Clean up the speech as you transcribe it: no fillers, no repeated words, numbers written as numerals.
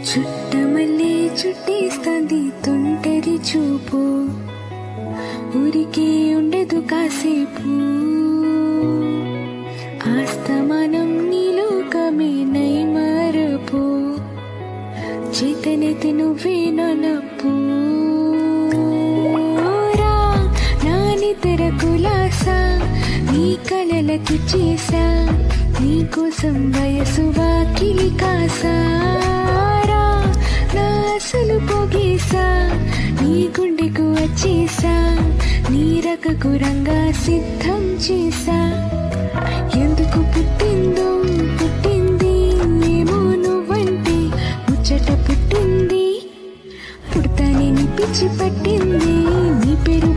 చుట్టమల్లే చుట్టేస్తుంది తుంటరి చూపు, ఊరికే ఉండదు కాసేపు. ఆస్తమానం నీలోకమే నైమరపు, చేతనైతే నువ్వే నలపు. నా నిద్ర కులాసా నీ కలలకి చేసా, నీకోసం వయసు వాకిలి కాసా. నా అసలు పొగేసా నీ గుండెకు వచ్చేసా, నీ రకకు రంగా సిద్ధం చేసా. ఎందుకు పుట్టిందో పుట్టింది ఏమో నువ్వంటే ముచ్చట పుట్టింది, పుడతానే నీ పిచ్చి పట్టింది. నీ పేరు